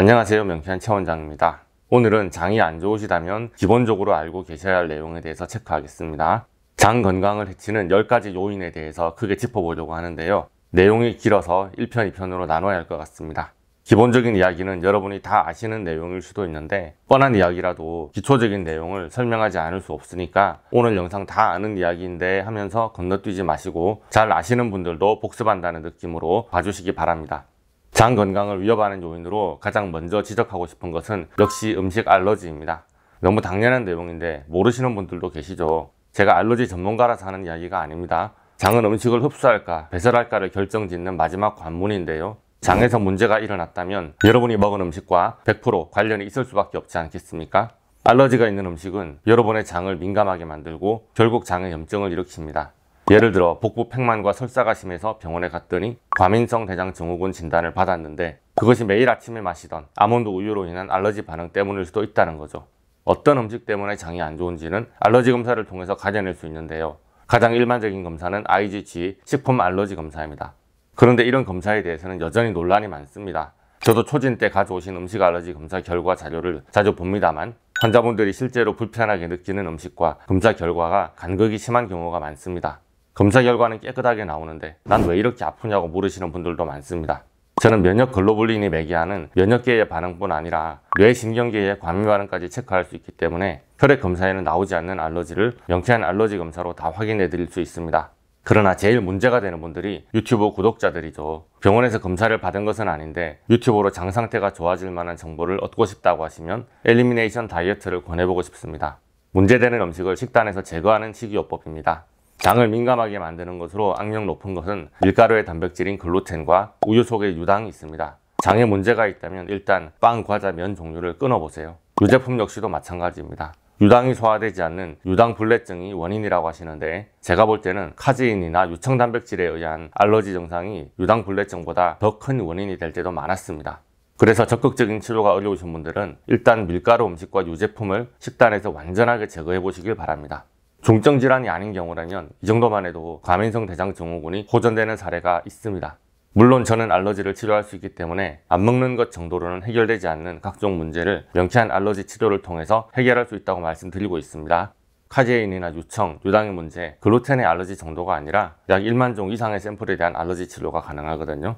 안녕하세요, 명쾌한 최 원장입니다. 오늘은 장이 안 좋으시다면 기본적으로 알고 계셔야 할 내용에 대해서 체크하겠습니다. 장 건강을 해치는 10가지 요인에 대해서 크게 짚어보려고 하는데요. 내용이 길어서 1편, 2편으로 나눠야 할 것 같습니다. 기본적인 이야기는 여러분이 다 아시는 내용일 수도 있는데 뻔한 이야기라도 기초적인 내용을 설명하지 않을 수 없으니까 오늘 영상 다 아는 이야기인데 하면서 건너뛰지 마시고 잘 아시는 분들도 복습한다는 느낌으로 봐주시기 바랍니다. 장 건강을 위협하는 요인으로 가장 먼저 지적하고 싶은 것은 역시 음식 알러지입니다. 너무 당연한 내용인데 모르시는 분들도 계시죠. 제가 알러지 전문가라서 하는 이야기가 아닙니다. 장은 음식을 흡수할까 배설할까를 결정짓는 마지막 관문인데요. 장에서 문제가 일어났다면 여러분이 먹은 음식과 100% 관련이 있을 수밖에 없지 않겠습니까? 알러지가 있는 음식은 여러분의 장을 민감하게 만들고 결국 장에 염증을 일으킵니다. 예를 들어 복부 팽만과 설사가 심해서 병원에 갔더니 과민성 대장 증후군 진단을 받았는데 그것이 매일 아침에 마시던 아몬드 우유로 인한 알러지 반응 때문일 수도 있다는 거죠. 어떤 음식 때문에 장이 안 좋은지는 알러지 검사를 통해서 가려낼 수 있는데요. 가장 일반적인 검사는 IgG 식품 알러지 검사입니다. 그런데 이런 검사에 대해서는 여전히 논란이 많습니다. 저도 초진 때 가져오신 음식 알러지 검사 결과 자료를 자주 봅니다만 환자분들이 실제로 불편하게 느끼는 음식과 검사 결과가 간극이 심한 경우가 많습니다. 검사 결과는 깨끗하게 나오는데 난 왜 이렇게 아프냐고 물으시는 분들도 많습니다. 저는 면역 글로불린이 매개하는 면역계의 반응뿐 아니라 뇌신경계의 과민 반응까지 체크할 수 있기 때문에 혈액 검사에는 나오지 않는 알러지를 명쾌한 알러지 검사로 다 확인해 드릴 수 있습니다. 그러나 제일 문제가 되는 분들이 유튜브 구독자들이죠. 병원에서 검사를 받은 것은 아닌데 유튜브로 장 상태가 좋아질 만한 정보를 얻고 싶다고 하시면 엘리미네이션 다이어트를 권해보고 싶습니다. 문제되는 음식을 식단에서 제거하는 식이요법입니다. 장을 민감하게 만드는 것으로 악명 높은 것은 밀가루의 단백질인 글루텐과 우유 속에 유당이 있습니다. 장에 문제가 있다면 일단 빵, 과자, 면 종류를 끊어보세요. 유제품 역시도 마찬가지입니다. 유당이 소화되지 않는 유당불내증이 원인이라고 하시는데 제가 볼 때는 카제인이나 유청단백질에 의한 알러지 증상이 유당불내증보다 더 큰 원인이 될 때도 많았습니다. 그래서 적극적인 치료가 어려우신 분들은 일단 밀가루 음식과 유제품을 식단에서 완전하게 제거해 보시길 바랍니다. 중증 질환이 아닌 경우라면 이 정도만 해도 과민성 대장 증후군이 호전되는 사례가 있습니다. 물론 저는 알러지를 치료할 수 있기 때문에 안 먹는 것 정도로는 해결되지 않는 각종 문제를 명쾌한 알러지 치료를 통해서 해결할 수 있다고 말씀드리고 있습니다. 카제인이나 유청, 유당의 문제, 글루텐의 알러지 정도가 아니라 약 1만 종 이상의 샘플에 대한 알러지 치료가 가능하거든요.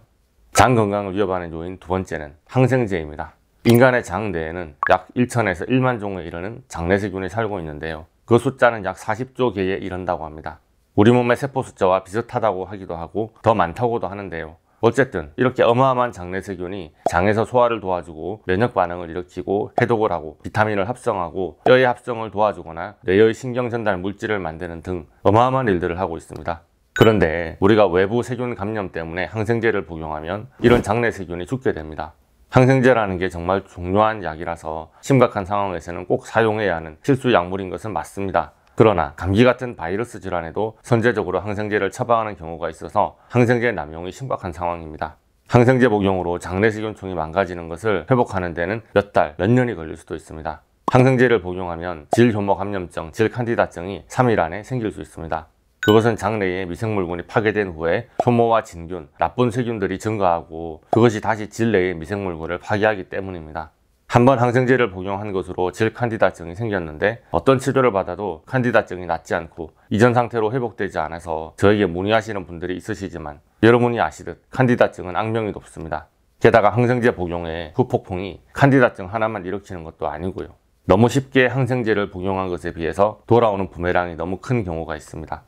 장 건강을 위협하는 요인 두 번째는 항생제입니다. 인간의 장 내에는 약 1천에서 1만 종에 이르는 장내세균이 살고 있는데요. 그 숫자는 약 40조 개에 이른다고 합니다. 우리 몸의 세포 숫자와 비슷하다고 하기도 하고 더 많다고도 하는데요. 어쨌든 이렇게 어마어마한 장내세균이 장에서 소화를 도와주고 면역 반응을 일으키고 해독을 하고 비타민을 합성하고 뼈의 합성을 도와주거나 뇌의 신경 전달 물질을 만드는 등 어마어마한 일들을 하고 있습니다. 그런데 우리가 외부 세균 감염 때문에 항생제를 복용하면 이런 장내세균이 죽게 됩니다. 항생제라는 게 정말 중요한 약이라서 심각한 상황에서는 꼭 사용해야 하는 필수 약물인 것은 맞습니다. 그러나 감기 같은 바이러스 질환에도 선제적으로 항생제를 처방하는 경우가 있어서 항생제 남용이 심각한 상황입니다. 항생제 복용으로 장내세균총이 망가지는 것을 회복하는 데는 몇 달, 몇 년이 걸릴 수도 있습니다. 항생제를 복용하면 질효모감염증, 질칸디다증이 3일 안에 생길 수 있습니다. 그것은 장내에 미생물군이 파괴된 후에 효모와 진균, 나쁜 세균들이 증가하고 그것이 다시 질 내의 미생물군을 파괴하기 때문입니다. 한번 항생제를 복용한 것으로 질칸디다증이 생겼는데 어떤 치료를 받아도 칸디다증이 낫지 않고 이전 상태로 회복되지 않아서 저에게 문의하시는 분들이 있으시지만 여러분이 아시듯 칸디다증은 악명이 높습니다. 게다가 항생제 복용의 후폭풍이 칸디다증 하나만 일으키는 것도 아니고요. 너무 쉽게 항생제를 복용한 것에 비해서 돌아오는 부메랑이 너무 큰 경우가 있습니다.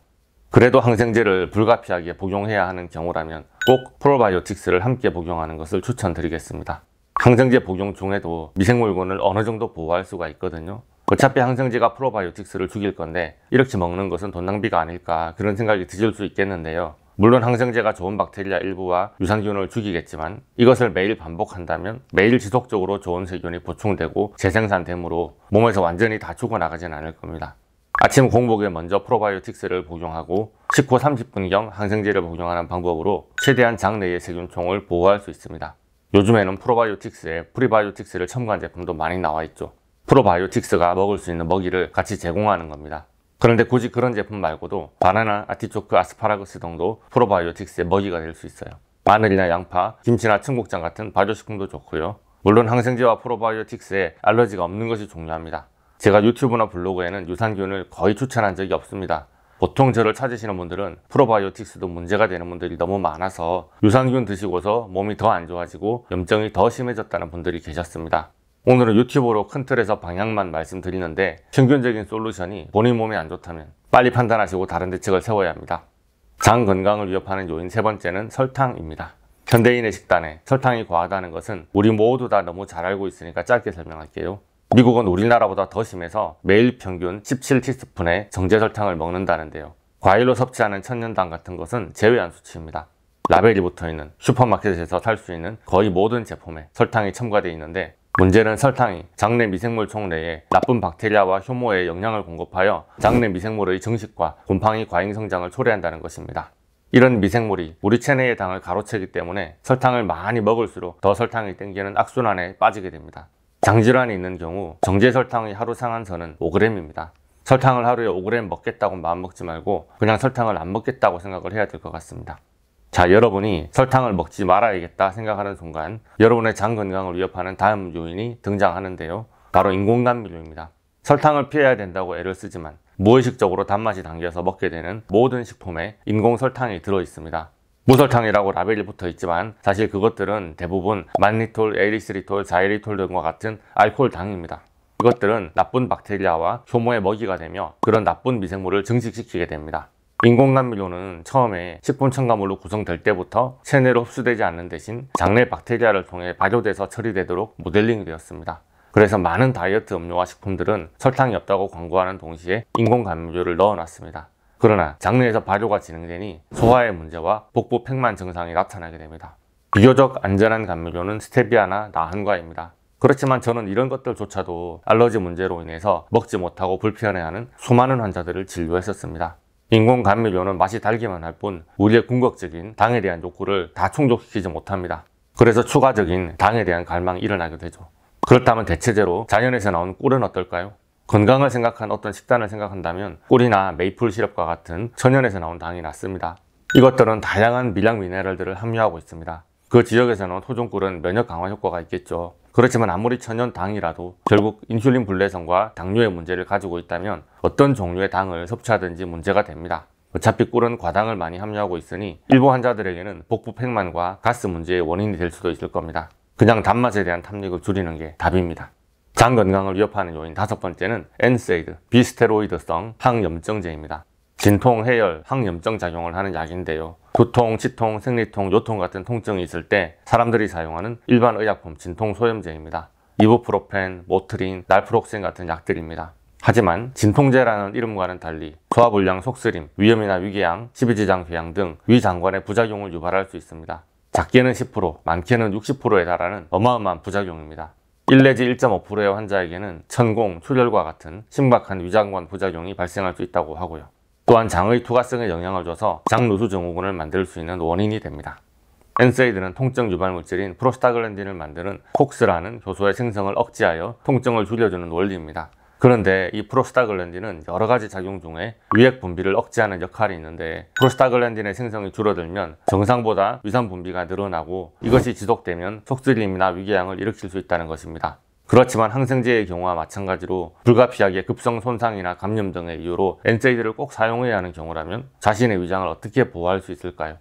그래도 항생제를 불가피하게 복용해야 하는 경우라면 꼭 프로바이오틱스를 함께 복용하는 것을 추천드리겠습니다. 항생제 복용 중에도 미생물군을 어느 정도 보호할 수가 있거든요. 어차피 항생제가 프로바이오틱스를 죽일 건데 이렇게 먹는 것은 돈 낭비가 아닐까 그런 생각이 드실 수 있겠는데요. 물론 항생제가 좋은 박테리아 일부와 유산균을 죽이겠지만 이것을 매일 반복한다면 매일 지속적으로 좋은 세균이 보충되고 재생산되므로 몸에서 완전히 다 죽어나가진 않을 겁니다. 아침 공복에 먼저 프로바이오틱스를 복용하고 식후 30분경 항생제를 복용하는 방법으로 최대한 장내의 세균총을 보호할 수 있습니다. 요즘에는 프로바이오틱스에 프리바이오틱스를 첨가한 제품도 많이 나와 있죠. 프로바이오틱스가 먹을 수 있는 먹이를 같이 제공하는 겁니다. 그런데 굳이 그런 제품 말고도 바나나, 아티초크, 아스파라거스 등도 프로바이오틱스의 먹이가 될 수 있어요. 마늘이나 양파, 김치나 청국장 같은 발효식품도 좋고요. 물론 항생제와 프로바이오틱스에 알러지가 없는 것이 중요합니다. 제가 유튜브나 블로그에는 유산균을 거의 추천한 적이 없습니다. 보통 저를 찾으시는 분들은 프로바이오틱스도 문제가 되는 분들이 너무 많아서 유산균 드시고서 몸이 더 안 좋아지고 염증이 더 심해졌다는 분들이 계셨습니다. 오늘은 유튜브로 큰 틀에서 방향만 말씀드리는데 평균적인 솔루션이 본인 몸에 안 좋다면 빨리 판단하시고 다른 대책을 세워야 합니다. 장 건강을 위협하는 요인 세 번째는 설탕입니다. 현대인의 식단에 설탕이 과하다는 것은 우리 모두 다 너무 잘 알고 있으니까 짧게 설명할게요. 미국은 우리나라보다 더 심해서 매일 평균 17티스푼의 정제설탕을 먹는다는데요. 과일로 섭취하는 천연당 같은 것은 제외한 수치입니다. 라벨이 붙어있는 슈퍼마켓에서 살 수 있는 거의 모든 제품에 설탕이 첨가되어 있는데 문제는 설탕이 장내 미생물 총내에 나쁜 박테리아와 효모에 영양을 공급하여 장내 미생물의 증식과 곰팡이 과잉 성장을 초래한다는 것입니다. 이런 미생물이 우리 체내의 당을 가로채기 때문에 설탕을 많이 먹을수록 더 설탕이 땡기는 악순환에 빠지게 됩니다. 장질환이 있는 경우 정제설탕의 하루 상한선은 5g입니다. 설탕을 하루에 5g 먹겠다고 마음먹지 말고 그냥 설탕을 안 먹겠다고 생각을 해야 될 것 같습니다. 자, 여러분이 설탕을 먹지 말아야겠다 생각하는 순간 여러분의 장 건강을 위협하는 다음 요인이 등장하는데요. 바로 인공감미료입니다. 설탕을 피해야 된다고 애를 쓰지만 무의식적으로 단맛이 담겨서 먹게 되는 모든 식품에 인공설탕이 들어있습니다. 무설탕이라고 라벨이 붙어 있지만 사실 그것들은 대부분 만리톨, 에리스리톨, 자이리톨 등과 같은 알코올 당입니다. 이것들은 나쁜 박테리아와 효모의 먹이가 되며 그런 나쁜 미생물을 증식시키게 됩니다. 인공감미료는 처음에 식품 첨가물로 구성될 때부터 체내로 흡수되지 않는 대신 장내 박테리아를 통해 발효돼서 처리되도록 모델링이 되었습니다. 그래서 많은 다이어트 음료와 식품들은 설탕이 없다고 광고하는 동시에 인공감미료를 넣어놨습니다. 그러나 장내에서 발효가 진행되니 소화의 문제와 복부 팽만 증상이 나타나게 됩니다. 비교적 안전한 감미료는 스테비아나 나한과입니다. 그렇지만 저는 이런 것들조차도 알러지 문제로 인해서 먹지 못하고 불편해하는 수많은 환자들을 진료했었습니다. 인공감미료는 맛이 달기만 할 뿐 우리의 궁극적인 당에 대한 욕구를 다 충족시키지 못합니다. 그래서 추가적인 당에 대한 갈망이 일어나게 되죠. 그렇다면 대체제로 자연에서 나온 꿀은 어떨까요? 건강을 생각한 어떤 식단을 생각한다면 꿀이나 메이플 시럽과 같은 천연에서 나온 당이 낫습니다. 이것들은 다양한 미량 미네랄들을 함유하고 있습니다. 그 지역에서 나온 토종꿀은 면역 강화 효과가 있겠죠. 그렇지만 아무리 천연 당이라도 결국 인슐린 불내성과 당뇨의 문제를 가지고 있다면 어떤 종류의 당을 섭취하든지 문제가 됩니다. 어차피 꿀은 과당을 많이 함유하고 있으니 일부 환자들에게는 복부 팽만과 가스 문제의 원인이 될 수도 있을 겁니다. 그냥 단맛에 대한 탐닉을 줄이는 게 답입니다. 장 건강을 위협하는 요인 다섯 번째는 NSAID, 비스테로이드성 항염증제입니다. 진통, 해열, 항염증 작용을 하는 약인데요. 두통, 치통, 생리통, 요통 같은 통증이 있을 때 사람들이 사용하는 일반 의약품 진통 소염제입니다. 이부프로펜, 모트린, 날프록센 같은 약들입니다. 하지만 진통제라는 이름과는 달리 소화불량, 속쓰림, 위염이나 위궤양, 십이지장 궤양 등 위장관의 부작용을 유발할 수 있습니다. 작게는 10%, 많게는 60%에 달하는 어마어마한 부작용입니다. 1 내지 1.5%의 환자에게는 천공, 출혈과 같은 심각한 위장관 부작용이 발생할 수 있다고 하고요. 또한 장의 투과성에 영향을 줘서 장누수 증후군을 만들 수 있는 원인이 됩니다. NSAID는 통증 유발 물질인 프로스타글랜딘을 만드는 COX라는 효소의 생성을 억제하여 통증을 줄여주는 원리입니다. 그런데 이 프로스타글랜딘은 여러 가지 작용 중에 위액 분비를 억제하는 역할이 있는데 프로스타글랜딘의 생성이 줄어들면 정상보다 위산 분비가 늘어나고 이것이 지속되면 속쓰림이나 위궤양을 일으킬 수 있다는 것입니다. 그렇지만 항생제의 경우와 마찬가지로 불가피하게 급성 손상이나 감염 등의 이유로 NSAID를 꼭 사용해야 하는 경우라면 자신의 위장을 어떻게 보호할 수 있을까요?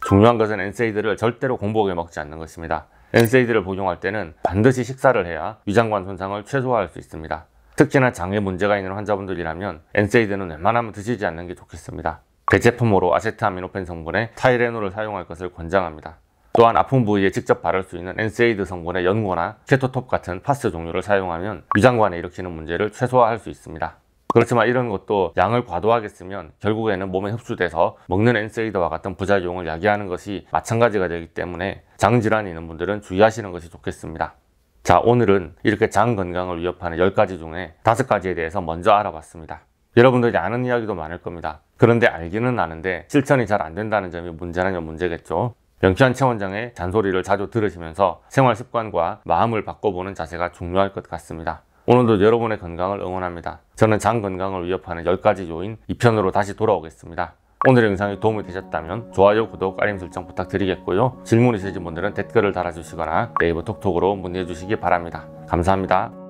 중요한 것은 NSAID를 절대로 공복에 먹지 않는 것입니다. NSAID를 복용할 때는 반드시 식사를 해야 위장관 손상을 최소화할 수 있습니다. 특히나 장에 문제가 있는 환자분들이라면 NSAID는 웬만하면 드시지 않는 게 좋겠습니다. 대체품으로 아세트아미노펜 성분의 타이레놀을 사용할 것을 권장합니다. 또한 아픈 부위에 직접 바를 수 있는 NSAID 성분의 연고나 케토톱 같은 파스 종류를 사용하면 위장관에 일으키는 문제를 최소화할 수 있습니다. 그렇지만 이런 것도 양을 과도하게 쓰면 결국에는 몸에 흡수돼서 먹는 NSAID와 같은 부작용을 야기하는 것이 마찬가지가 되기 때문에 장질환이 있는 분들은 주의하시는 것이 좋겠습니다. 자, 오늘은 이렇게 장 건강을 위협하는 10가지 중에 5가지에 대해서 먼저 알아봤습니다. 여러분들이 아는 이야기도 많을 겁니다. 그런데 알기는 아는데 실천이 잘 안 된다는 점이 문제라면 문제겠죠. 명쾌한 체원장의 잔소리를 자주 들으시면서 생활 습관과 마음을 바꿔보는 자세가 중요할 것 같습니다. 오늘도 여러분의 건강을 응원합니다. 저는 장 건강을 위협하는 10가지 요인 2편으로 다시 돌아오겠습니다. 오늘의 영상이 도움이 되셨다면 좋아요, 구독, 알림 설정 부탁드리겠고요. 질문 있으신 분들은 댓글을 달아주시거나 네이버 톡톡으로 문의해 주시기 바랍니다. 감사합니다.